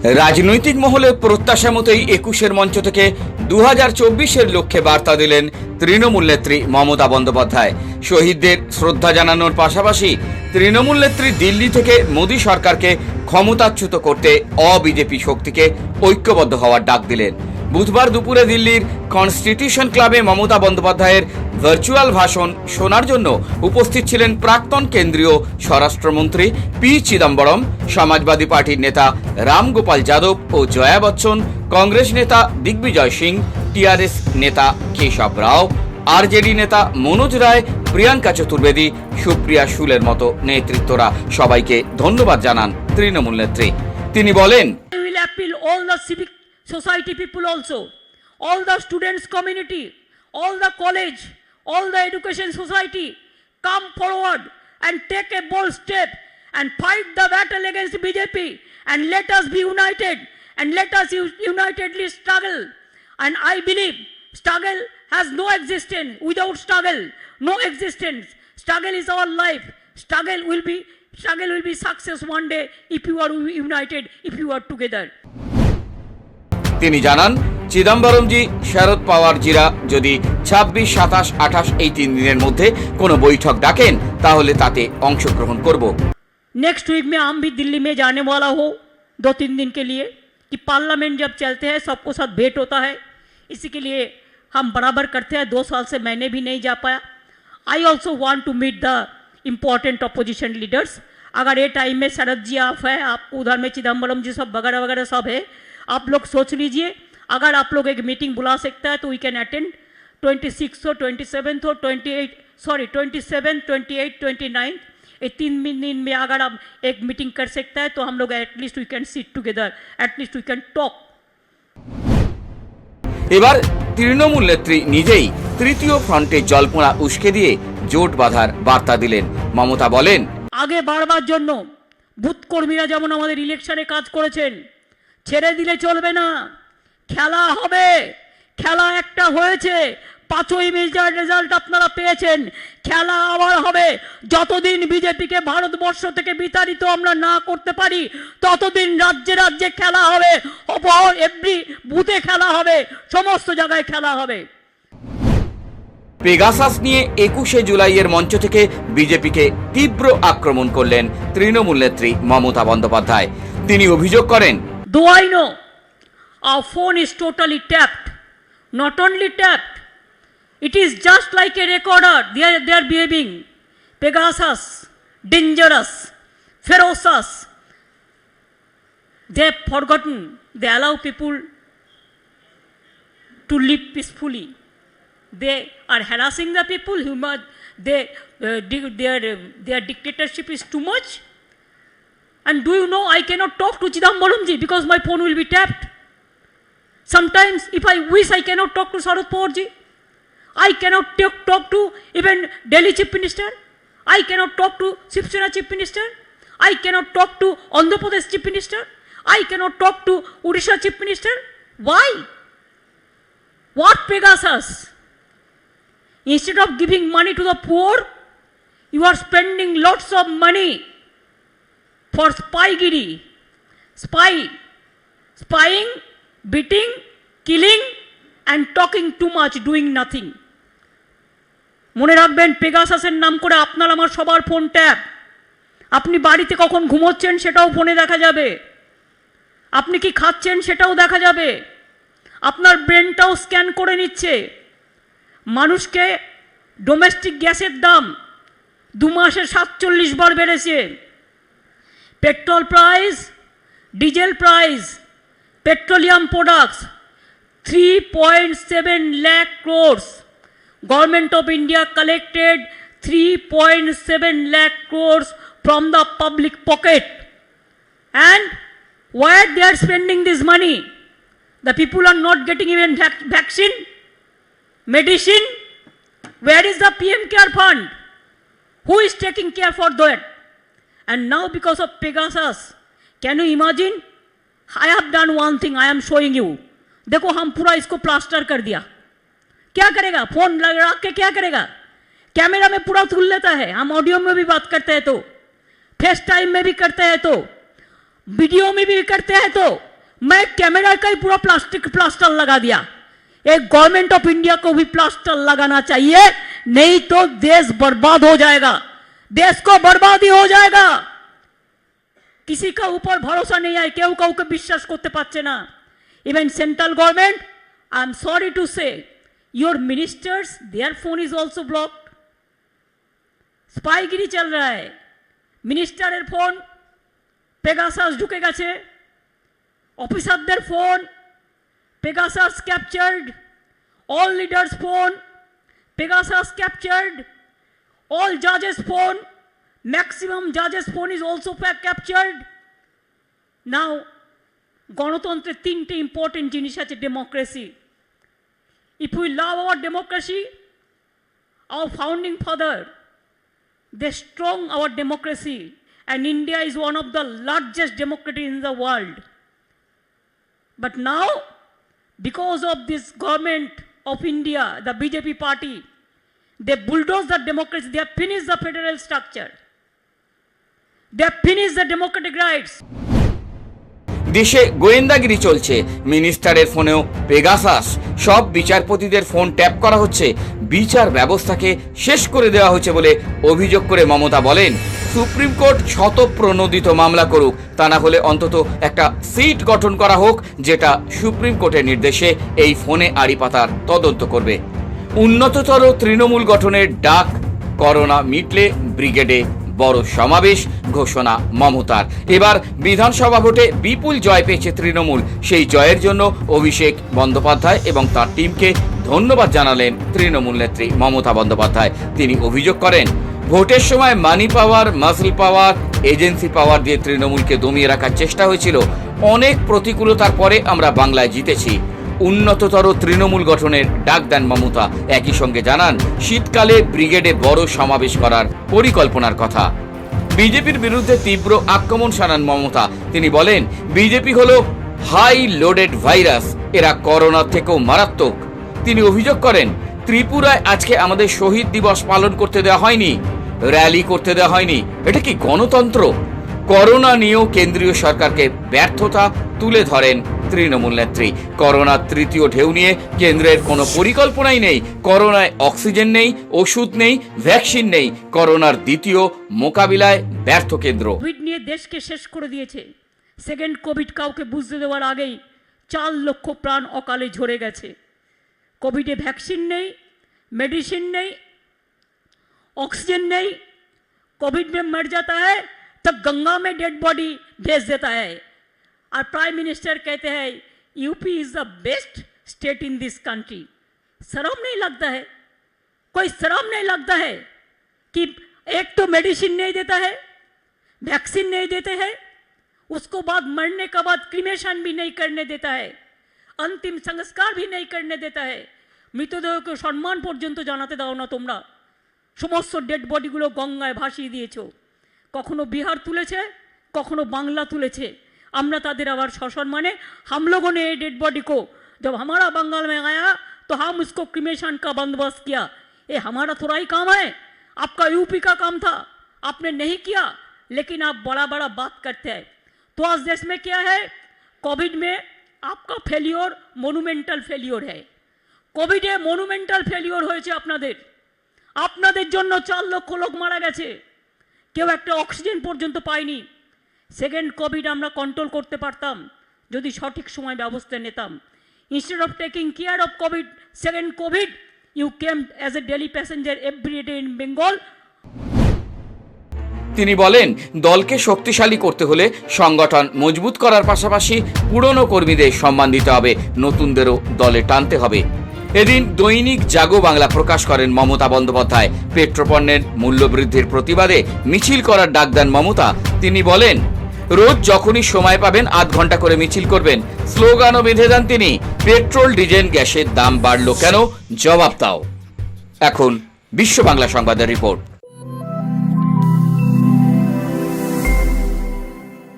রাজনৈতিক মহলে প্রত্যাশা মতোই ২১-এর মঞ্চ থেকে ২০২৪-এর লক্ষ্যে বার্তা দিলেন তৃণমূল নেত্রী মমতা বন্দ্যোপাধ্যায়। শহীদদের শ্রদ্ধা জানানোর পাশাপাশি তৃণমূল নেত্রী দিল্লি থেকে মোদী সরকারকে ক্ষমতাচ্যুত করতে অবিজেপি শক্তিকে ঐক্যবদ্ধ হওয়ার ডাক দিলেন। বুধবার দুপুরে দিল্লির কনস্টিটিউশন ক্লাবে মমতা বন্দ্যোপাধ্যায়ের ভার্চুয়াল ভাষণ শোনার জন্য উপস্থিত ছিলেন প্রাক্তন কেন্দ্রীয় স্বরাষ্ট্রমন্ত্রী পি চিদম্বরম, সমাজবাদী পার্টির নেতা রাম গোপাল যাদব ও জয়া বচ্চন, কংগ্রেস নেতা দিগ্বিজয় সিং, টিআরএস নেতা কেশব রাও, আরজেডি নেতা মনোজ রায়, প্রিয়াঙ্কা চতুর্বেদী, সুপ্রিয়া শুলের মতো নেতৃত্বরা সবাইকে ধন্যবাদ জানান তৃণমূল নেত্রী। তিনি বলেন, society people also, all the students community, all the college, all the education society, come forward and take a bold step and fight the battle against BJP, and let us be united and let us unitedly struggle. And I believe struggle has no existence. Without struggle, no existence. Struggle is our life. Struggle will be success one day if you are united, if you are together. তিনি জানান, চিদম্বরমজি, শরদ পাওয়ারজিরা যদি ২৬, ২৭, ২৮ এই ৩ দিনের মধ্যে কোনো বৈঠক ডাকেন তাহলে তাতে অংশগ্রহণ করব। नेक्स्ट वीक में हम भी दिल्ली में जाने वाला हो 2-3 दिन के लिए, कि पार्लियामेंट जब चलते हैं सबको साथ भेंट होता है, इसी के लिए हम बराबर करते हैं। 2 साल से मैंने भी नहीं जा पाया। I also want to meet the important opposition leaders. अगर ये टाइम में शरद जी आप है, आप उधर में चिदम्बरम जी सब वगैरह वगैरह सब है, आप लोग सोच लीजिए। अगर आप लोग एक मीटिंग बुला सकता है तो वी कैन अटेंड 26 हो, 27 हो, 27, 28, 29, ये 3 दिन में अगर आप एक मीटिंग कर सकता है तो हम लोग at least we can sit together, at least we can talk. এবার তৃণমূল নেত্রী নিজেই তৃতীয় ফ্রন্টে জল্পনা উস্কে দিয়ে জোট বাঁধার বার্তা দিলেন। মমতা বলেন, আগে বাড়বার জন্য বুথ কর্মীরা যেমন আমাদের ইলেকশনে কাজ করেছেন, ছেড়ে দিলে চলবে না। খেলা হবে, খেলা একটা হয়েছে, 5ই মেজার রেজাল্ট আপনারা পেয়েছেন, খেলা আবার হবে। যতদিন বিজেপিকে ভারতবর্ষ থেকে বিতাড়িত আমরা না করতে পারি ততদিন রাজ্যে রাজ্যে খেলা হবে, এভরি বুথে খেলা হবে, সমস্ত জায়গায় খেলা হবে। পেগাসাস নিয়ে 21শে জুলাইয়ের মঞ্চ থেকে বিজেপিকে তীব্র আক্রমণ করলেন তৃণমূল নেত্রী মমতা বন্দ্যোপাধ্যায়। তিনি অভিযোগ করেন, Do I know our phone is totally tapped? Not only tapped, it is just like a recorder. They are behaving Pegasus, dangerous, ferocious. They have forgotten. They allow people to live peacefully. They are harassing the people. Their dictatorship is too much. And do you know, I cannot talk to Chidambaram ji because my phone will be tapped. Sometimes if I wish, I cannot talk to Sharad Pawar ji. I cannot talk to even Delhi Chief Minister. I cannot talk to Shiv Sena Chief Minister. I cannot talk to Andhra Pradesh Chief Minister. I cannot talk to Odisha Chief Minister. Why? What Pegasus? Instead of giving money to the poor, you are spending lots of money for spygiri, spying, beating, killing and talking too much, doing nothing. মনে রাখবেন, পেগাসাসের নাম করে আপনার আমার সবার phone tap. আপনি বাড়িতে কখন ঘুমোচ্ছেন সেটাও ফোনে দেখা যাবে, আপনি কি খাচ্ছেন সেটাও দেখা যাবে, আপনার ব্রেনটাও স্ক্যান করে নিচ্ছে। মানুষকে ডোমেস্টিক গ্যাসের দাম 2 মাসে 47 বার বেড়েছে। Petrol price, diesel price, petroleum products 3.7 lakh crores. Government of India collected 3.7 lakh crores from the public pocket. And where they are spending this money? The people are not getting even vaccine, medicine. Where is the PM Care Fund? Who is taking care for that? And now because of Pegasus, can you imagine? I have done one thing, I am showing you. देखो, हम पूरा इसको plaster कर दिया। क्या करेगा? Phone लगा के क्या करेगा? कैमरा में पूरा तुल लेता है। हम ऑडियो में भी बात करते हैं तो, फेस टाइम में भी करते हैं तो, वीडियो में भी करते हैं तो मैं कैमरा का ही पूरा प्लास्टिक प्लास्टर लगा दिया। एक गवर्नमेंट ऑफ इंडिया को भी प्लास्टर लगाना चाहिए, नहीं तो देश बर्बाद हो जाएगा, देश को बर्बादी हो जाएगा। किसी का ऊपर भरोसा नहीं है, केउ काउके বিশ্বাস করতে পারছে না। Even central government, I am sorry to से, your ministers their phone is also blocked. स्पाईगिरी चल रहा है, मिनिस्टारेर फोन पेगासास ঢুকে গেছে, অফিসারদের phone Pegasus captured, all leaders phone Pegasus captured, all জাজেস phone, maximum জাজেস phone is also captured. নাও গণতন্ত্রের তিনটে ইম্পর্টেন্ট জিনিস আছে, democracy. If we love our democracy, hour founding father they strong our democracy, and India is one of the largest democracy in the world. But now, because of this government of India, the BJP party, they bulldoze the democracy, they have finished the federal structure, they have finished the democratic rights. দেশে গোয়েন্দাগিরি চলছে, মিনিস্টারের ফোনেও Pegasus, সব বিচারপতিদের phone tap করা হচ্ছে, বিচার ব্যবস্থাকে শেষ করে দেওয়া হচ্ছে বলে অভিযোগ করে মমতা বলেন, সুপ্রিম কোর্ট শতপ্রণোদিত মামলা করুক, তা না হলে অন্তত একটা সিট গঠন করা হোক যেটা সুপ্রিম কোর্টের নির্দেশে এই ফোনে আড়ি পাতার তদন্ত করবে। উন্নততর তৃণমূল গঠনের ডাক, করোনা মিটলে ব্রিগেডে বড় সমাবেশ ঘোষণা মমতার। এবার বিধানসভা ভোটে বিপুল জয় পেয়েছে তৃণমূল, সেই জয়ের জন্য অভিষেক বন্দ্যোপাধ্যায় এবং তার টিমকে ধন্যবাদ জানালেন তৃণমূল নেত্রী মমতা বন্দ্যোপাধ্যায়। তিনি অভিযোগ করেন, ভোটের সময় মানি পাওয়ার, মাসল পাওয়ার, এজেন্সি পাওয়ার দিয়ে তৃণমূলকে দমিয়ে রাখার চেষ্টা হয়েছিল। অনেক প্রতিকূলতার পরে আমরা বাংলায় জিতেছি। উন্নততর তৃণমূল গঠনের ডাক দেন মমতা। একই সঙ্গে জানান, শীতকালে ব্রিগেডে বড় সমাবেশ করার পরিকল্পনার কথা। বিজেপির বিরুদ্ধে তীব্র আক্রমণ শানান মমতা। তিনি বলেন, বিজেপি হলো হাই লোডেড ভাইরাস, এরা করোনা থেকেও মারাত্মক। তিনি অভিযোগ করেন, ত্রিপুরায় আজকে আমাদের শহীদ দিবস পালন করতে দেওয়া হয়নি, র্যালি করতে দেওয়া হয়নি, এটা কি গণতন্ত্র? করোনা নিয়েও কেন্দ্রীয় সরকারকে ব্যর্থতা তুলে ধরেন তৃণমূল নেত্রী। করোনার তৃতীয় ঢেউ নিয়ে কেন্দ্রের কোনো পরিকল্পনাই নেই, করোনায় অক্সিজেন নেই, ওষুধ নেই, ভ্যাকসিন নেই, করোনার দ্বিতীয় মোকাবিলায় ব্যর্থ কেন্দ্র। কোভিড নিয়ে দেশকে শেষ করে দিয়েছে। সেকেন্ড কোভিড কাউকে বুঝতে দেওয়ার আগেই 4 লক্ষ প্রাণ অকালে ঝরে গেছে। কোভিডে ভ্যাকসিন নেই, मेडिसिन नहीं, ऑक्सीजन नहीं, कोविड में मर जाता है तो गंगा में डेड बॉडी भेज देता है। और प्राइम मिनिस्टर कहते हैं UP is the best state in this country. शर्म नहीं लगता है? कोई शर्म नहीं लगता है कि एक तो मेडिसिन नहीं देता है, वैक्सीन नहीं देते हैं, उसको बाद मरने के बाद क्रिमेशन भी नहीं करने देता है, अंतिम संस्कार भी नहीं करने देता है, মৃতদেহকে সম্মান পর্যন্ত জানাতে দাও না তোমরা। সমস্ত ডেড বডিগুলো গঙ্গায় ভাসিয়ে দিয়েছো। কখনো বিহার তুলেছে, কখনো বাংলা তুলেছে। আমরা তাদের আবার সসম্মানে हम लोगों ने डेड बॉडी को जब हमारा बंगाल में आया तो हम उसको क्रिमेशन का बंदोबस्त किया। ये हमारा थोड़ा ही काम है, आपका यूपी का काम था, आपने नहीं किया, लेकिन आप बड़ा बड़ा बात करते हैं। तो आज देश में क्या है, कोविड में आपका फेलियर मोनुमेंटल फेलियर है। কোভিডে মনুমেন্টাল ফেলিওর হয়েছে আপনাদের। আপনাদের জন্য 4 লক্ষ লোক মারা গেছে, কেউ একটা অক্সিজেন পর্যন্ত পায়নি। সেকেন্ড কোভিড আমরা কন্ট্রোল করতে পারতাম যদি সঠিক সময় ব্যবস্থা নিতাম। Instead of taking care of Covid, second Covid you came as a daily passenger every day in Bengal. তিনি বলেন, দলকে শক্তিশালী করতে হলে সংগঠন মজবুত করার পাশাপাশি পুরনো কর্মীদের সম্মান দিতে হবে, নতুনদেরও দলে টানতে হবে। এদিন দৈনিক জাগো বাংলা প্রকাশ করেন মমতা বন্দ্যোপাধ্যায়। পেট্রোপণ্যের মূল্যবৃদ্ধির প্রতিবাদে মিছিল করার ডাক দেন মমতা। তিনি বলেন, রোজ যখনই সময় পাবেন আধ ঘন্টা করে মিছিল করবেন। স্লোগানও বেঁধে দেন তিনি, পেট্রোল ডিজেল গ্যাসের দাম বাড়লো কেন, জবাব দাও। এখন বিশ্ব বাংলা সংবাদের রিপোর্ট।